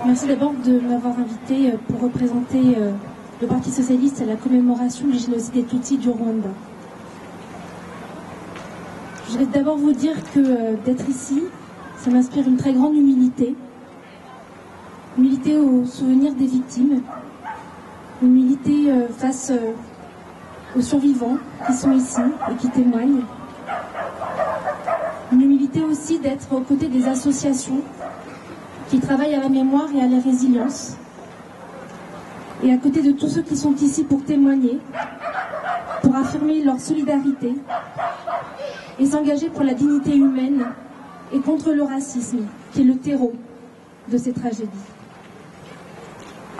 Merci d'abord de m'avoir invité pour représenter le Parti socialiste à la commémoration du génocide des Tutsis du Rwanda. Je voudrais d'abord vous dire que d'être ici, ça m'inspire une très grande humilité. Humilité au souvenir des victimes, humilité face aux survivants qui sont ici et qui témoignent. Une humilité aussi d'être aux côtés des associations qui travaillent à la mémoire et à la résilience, et à côté de tous ceux qui sont ici pour témoigner, pour affirmer leur solidarité et s'engager pour la dignité humaine et contre le racisme, qui est le terreau de ces tragédies.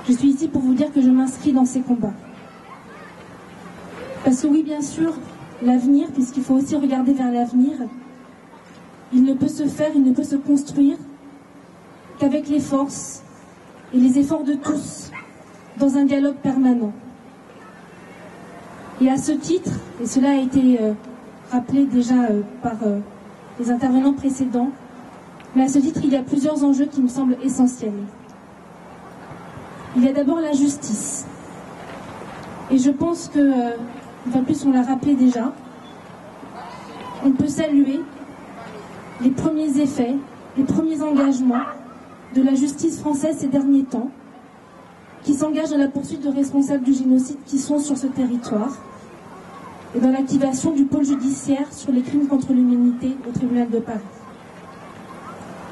Je suis ici pour vous dire que je m'inscris dans ces combats. Parce que oui, bien sûr, l'avenir, puisqu'il faut aussi regarder vers l'avenir, il ne peut se faire, il ne peut se construire qu'avec les forces et les efforts de tous, dans un dialogue permanent. Et à ce titre, et cela a été rappelé déjà par les intervenants précédents, mais à ce titre, il y a plusieurs enjeux qui me semblent essentiels. Il y a d'abord la justice. Et je pense que, enfin plus on l'a rappelé déjà, on peut saluer les premiers effets, les premiers engagements de la justice française ces derniers temps, qui s'engage dans la poursuite de responsables du génocide qui sont sur ce territoire, et dans l'activation du pôle judiciaire sur les crimes contre l'humanité au tribunal de Paris.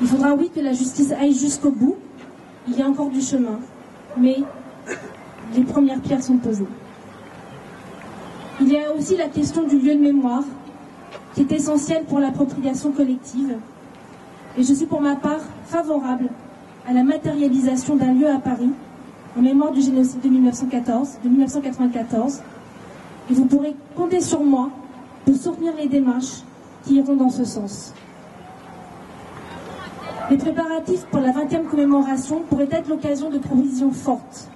Il faudra, oui, que la justice aille jusqu'au bout. Il y a encore du chemin, mais les premières pierres sont posées. Il y a aussi la question du lieu de mémoire, qui est essentielle pour l'appropriation collective. Et je suis pour ma part favorable à la matérialisation d'un lieu à Paris, en mémoire du génocide de 1994. Et vous pourrez compter sur moi pour soutenir les démarches qui iront dans ce sens. Les préparatifs pour la 20e commémoration pourraient être l'occasion de provisions fortes,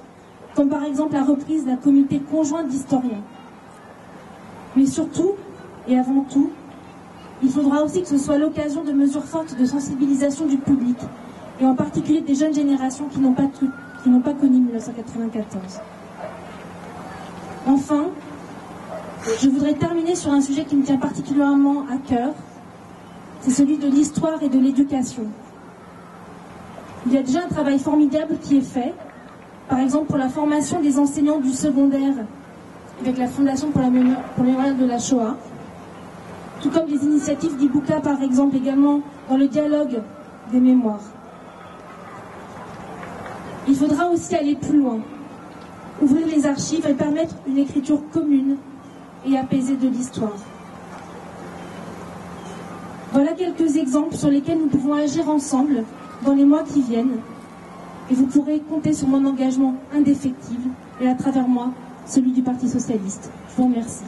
comme par exemple la reprise d'un comité conjoint d'historiens. Mais surtout, et avant tout, il faudra aussi que ce soit l'occasion de mesures fortes de sensibilisation du public, et en particulier des jeunes générations qui n'ont pas connu 1994. Enfin, je voudrais terminer sur un sujet qui me tient particulièrement à cœur, c'est celui de l'histoire et de l'éducation. Il y a déjà un travail formidable qui est fait, par exemple pour la formation des enseignants du secondaire, avec la Fondation pour la mémoire de la Shoah, tout comme des initiatives d'Ibuka, par exemple, également dans le dialogue des mémoires. Il faudra aussi aller plus loin, ouvrir les archives et permettre une écriture commune et apaisée de l'histoire. Voilà quelques exemples sur lesquels nous pouvons agir ensemble dans les mois qui viennent, et vous pourrez compter sur mon engagement indéfectible et à travers moi, celui du Parti socialiste. Je vous remercie.